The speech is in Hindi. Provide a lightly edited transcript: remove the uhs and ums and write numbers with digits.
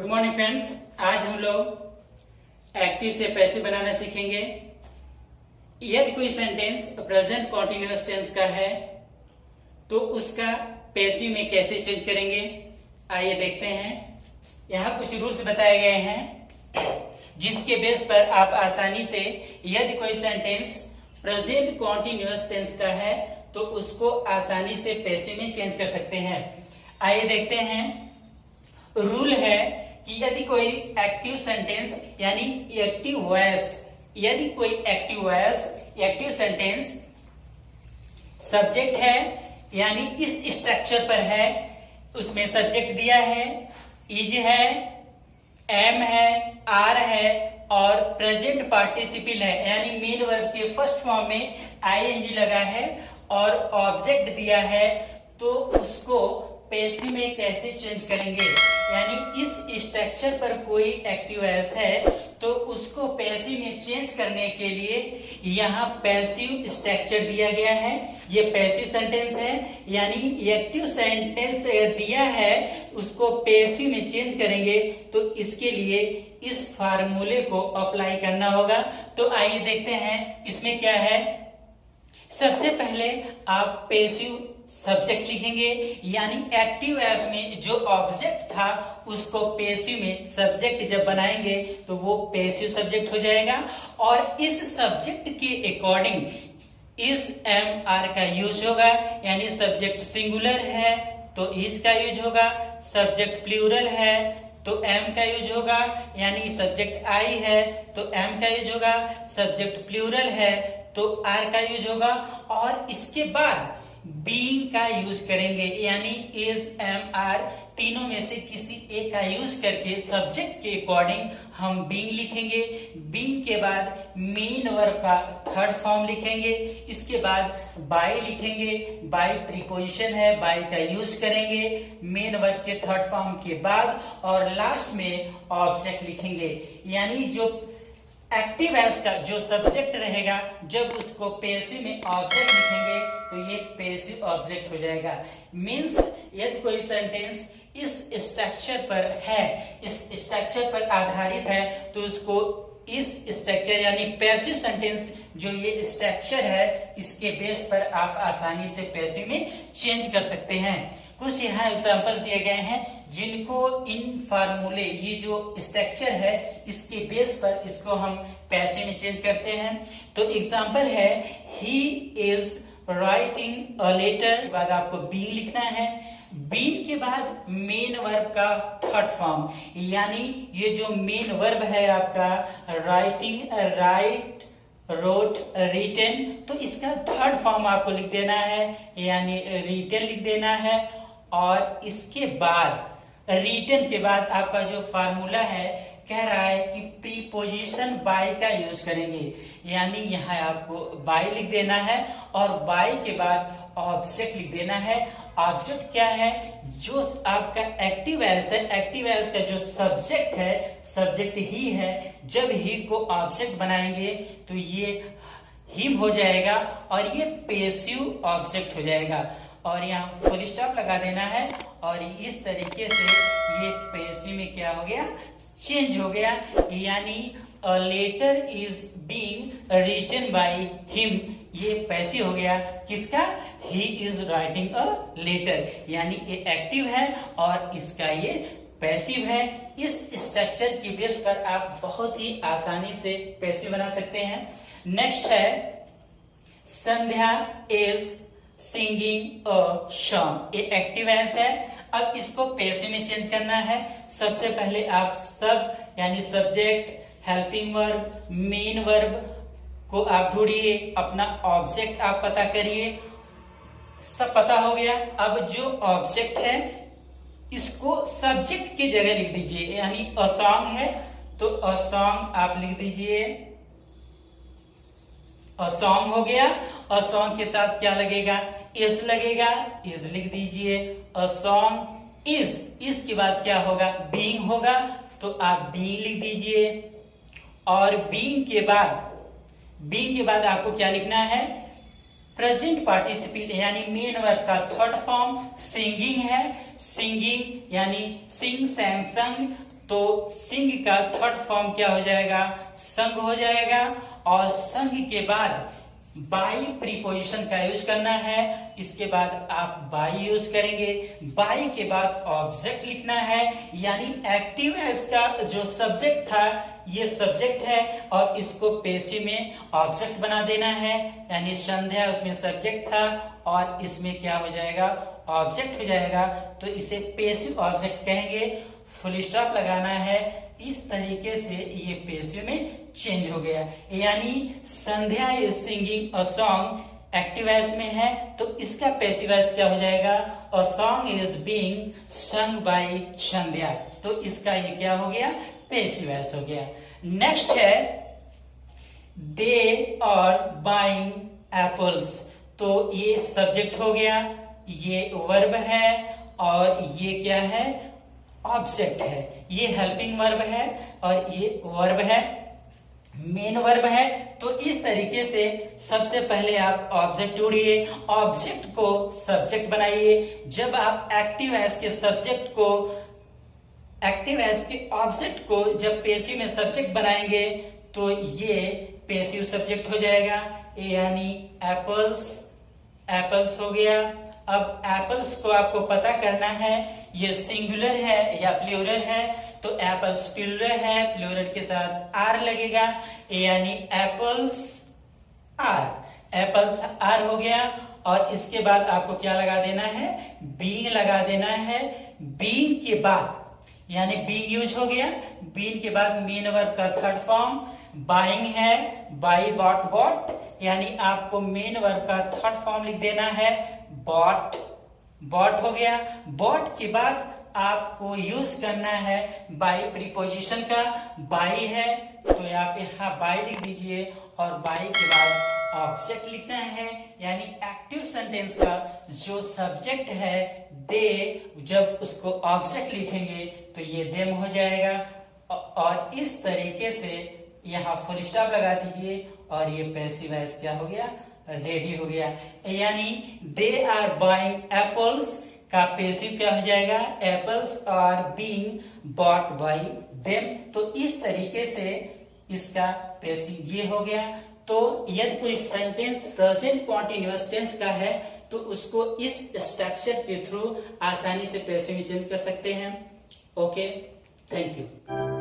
Good morning friends. आज हम लोग एक्टिव से पैसिव बनाना सीखेंगे। यदि कोई सेंटेंस प्रेजेंट कॉन्टिन्यूअस टेंस का है तो उसका पैसिव में कैसे चेंज करेंगे, आइए देखते हैं। यहाँ कुछ रूल्स बताए गए हैं जिसके बेस पर आप आसानी से यदि कोई सेंटेंस प्रेजेंट कॉन्टिन्यूअस टेंस का है तो उसको आसानी से पैसिव में चेंज कर सकते हैं। आइए देखते हैं। रूल है कि यदि कोई एक्टिव सेंटेंस यानी एक्टिव वॉइस, यदि कोई active voice active sentence subject है यानी इस स्ट्रक्चर पर है, उसमें सब्जेक्ट दिया है, इज है, एम है, आर है और प्रेजेंट पार्टिसिपल है यानी मेन वर्ब के फर्स्ट फॉर्म में आईएनजी लगा है और ऑब्जेक्ट दिया है, तो उसको पैसिव में कैसे चेंज करेंगे। यानी इस स्ट्रक्चर पर कोई एक्टिव वॉइस है तो उसको पैसिव में चेंज करने के लिए यहाँ पैसिव स्ट्रक्चर दिया गया है। ये पैसिव सेंटेंस है यानी एक्टिव सेंटेंस दिया है, उसको पैसिव में चेंज करेंगे तो इसके लिए इस फार्मूले को अप्लाई करना होगा। तो आइए देखते हैं इसमें क्या है। सबसे पहले आप पैसिव सब्जेक्ट लिखेंगे यानी एक्टिव वॉइस में जो ऑब्जेक्ट था उसको पैसिव में सब्जेक्ट जब बनाएंगे तो वो पैसिव सब्जेक्ट हो जाएगा। और इस सब्जेक्ट के अकॉर्डिंग इस एम आर का यूज होगा यानी सब्जेक्ट सिंगुलर है तो इज का यूज होगा, सब्जेक्ट प्लूरल है तो एम का यूज होगा, यानी सब्जेक्ट आई है तो एम का यूज होगा, सब्जेक्ट प्लूरल है तो आर का यूज होगा। और इसके बाद बीइंग का यूज करेंगे यानी इज, एम, आर तीनों में से किसी एक का यूज करके सब्जेक्ट के अकॉर्डिंग हम बीइंग लिखेंगे। बीइंग के बाद मेन वर्ब का थर्ड फॉर्म लिखेंगे, इसके बाद बाय लिखेंगे, बाय प्रीपोजिशन है, बाय का यूज करेंगे मेन वर्ब के थर्ड फॉर्म के बाद, और लास्ट में ऑब्जेक्ट लिखेंगे। यानी जो एक्टिव वॉइस का जो सब्जेक्ट रहेगा जब उसको पैसिव में ऑब्जेक्ट लिखेंगे तो ये पैसिव ऑब्जेक्ट हो जाएगा। मीन्स यदि कोई सेंटेंस इस स्ट्रक्चर पर है, इस स्ट्रक्चर पर आधारित है तो उसको इस स्ट्रक्चर यानी पैसिव सेंटेंस जो ये स्ट्रक्चर है इसके बेस पर आप आसानी से पैसिव में चेंज कर सकते हैं। कुछ यहाँ एग्जाम्पल दिए गए हैं जिनको इन फार्मूले, ये जो स्ट्रक्चर है इसके बेस पर इसको हम पैसिव में चेंज करते हैं। तो एग्जाम्पल है he is writing a letter, के बाद आपको बीइंग लिखना है। बीइंग के बाद मेन वर्ब का थर्ड फॉर्म यानी ये जो मेन वर्ब है आपका राइटिंग, राइट, रोट, रिटन, तो इसका थर्ड फॉर्म आपको लिख देना है यानी रिटन लिख देना है। और इसके बाद रिटन के बाद आपका जो फार्मूला है कह रहा है कि प्रीपोजिशन बाय का यूज करेंगे यानी यहाँ आपको बाय लिख देना है और बाय के बाद ऑब्जेक्ट लिख देना है। ऑब्जेक्ट क्या है? जो आपका एक्टिव वॉइस है, एक्टिव वॉइस का जो सब्जेक्ट है, सब्जेक्ट ही है। जब ही को ऑब्जेक्ट बनाएंगे तो ये हिम हो जाएगा और ये पैसिव ऑब्जेक्ट हो जाएगा। और यहाँ फुल स्टॉप लगा देना है और इस तरीके से ये पैसिव में क्या हो गया, चेंज हो गया। यानी a letter is being written by him, ये पैसिव हो गया। किसका? He is writing a letter, यानी ये एक्टिव है और इसका ये पैसिव है। इस स्ट्रक्चर के बेस पर आप बहुत ही आसानी से पैसिव बना सकते हैं। नेक्स्ट है संध्या इज सिंगिंग अ सॉन्ग, ये एक्टिव वॉइस है। अब इसको पैसिव में चेंज करना है। सबसे पहले आप सब यानी subject, helping verb, main verb को आप ढूंढिए, अपना ऑब्जेक्ट आप पता करिए। सब पता हो गया। अब जो ऑब्जेक्ट है इसको सब्जेक्ट की जगह लिख दीजिए यानी अ सॉन्ग है तो अ सॉन्ग आप लिख दीजिए। अ सॉन्ग हो गया। अ सॉन्ग के साथ क्या लगेगा? इज लगेगा, इज लिख दीजिए। अ सॉन्ग इज, इसके बाद क्या होगा? बीइंग होगा तो आप बीइंग लिख दीजिए। और बीइंग के बाद आपको क्या लिखना है? प्रेजेंट पार्टिसिपल यानी मेन वर्ब का थर्ड फॉर्म सिंगिंग है। सिंगिंग यानी सिंग, सैंग, संग, तो सिंग का थर्ड फॉर्म क्या हो जाएगा, संग हो जाएगा। और संग के बाद बाई प्रीपोजिशन का यूज करना है, इसके बाद आप बाई यूज करेंगे। बाई के बाद ऑब्जेक्ट लिखना है, यानी एक्टिव है इसका जो सब्जेक्ट था ये सब्जेक्ट है और इसको पेसिव में ऑब्जेक्ट बना देना है, यानी संध्या उसमें सब्जेक्ट था और इसमें क्या हो जाएगा, ऑब्जेक्ट हो जाएगा। तो इसे पेसिव ऑब्जेक्ट कहेंगे। फुल स्टॉप लगाना है। इस तरीके से ये पेसिव में चेंज हो गया, यानी Sandhya is singing a song active voice में है तो इसका पैसिव वॉइस क्या हो जाएगा, a song is being sung by Sandhya. तो इसका ये क्या हो गया, पैसिव वॉइस हो गया। नेक्स्ट है दे आर बाइंग एप्पल्स। तो ये सब्जेक्ट हो गया, ये वर्ब है और ये क्या है, ऑब्जेक्ट है। ये हेल्पिंग वर्ब है और ये वर्ब है, मेन वर्ब है। तो इस तरीके से सबसे पहले आप ऑब्जेक्ट जोड़िए, ऑब्जेक्ट को सब्जेक्ट बनाइए। जब आप एक्टिव एस के सब्जेक्ट को, एक्टिव एस के ऑब्जेक्ट को जब पेसिव में सब्जेक्ट बनाएंगे तो ये पेसिव सब्जेक्ट हो जाएगा, यानी एप्पल्स, एप्पल्स हो गया। अब एप्पल्स को आपको पता करना है ये सिंगुलर है या प्लूरल है, तो एप्पल्स प्लूरल है, प्लूरल के साथ आर लगेगा, यानी एप्पल्स आर, एप्पल्स आर हो गया। और इसके बाद आपको क्या लगा देना है, बीइंग लगा देना है। बीइंग के बाद यानी बीइंग यूज हो गया, बीइंग के बाद मेन वर्ब का थर्ड फॉर्म बाइंग है, बाई बॉट बॉट, यानी आपको मेन वर्ब का थर्ड फॉर्म लिख देना है बॉट, बॉट हो गया। बॉट के बाद आपको यूज करना है बाई प्रीपोजिशन का, बाई है तो यहाँ पे हाँ बाई लिख दीजिए और बाई के बाद ऑब्जेक्ट लिखना है, यानी एक्टिव सेंटेंस का जो सब्जेक्ट है दे, जब उसको ऑब्जेक्ट लिखेंगे तो ये देम हो जाएगा। और इस तरीके से यहाँ फुल स्टॉप लगा दीजिए और ये पैसिव वॉइस क्या हो गया, रेडी हो गया। यानी दे आर बाइंग एप्पल्स का पैसिव क्या हो जाएगा, apples are being bought by them. तो इस तरीके से इसका पैसिव ये हो गया। तो यदि कोई सेंटेंस प्रेजेंट कॉन्टिन्यूअस टेंस का है तो उसको इस स्ट्रक्चर के थ्रू आसानी से पैसिव में चेंज कर सकते हैं। Okay, thank you.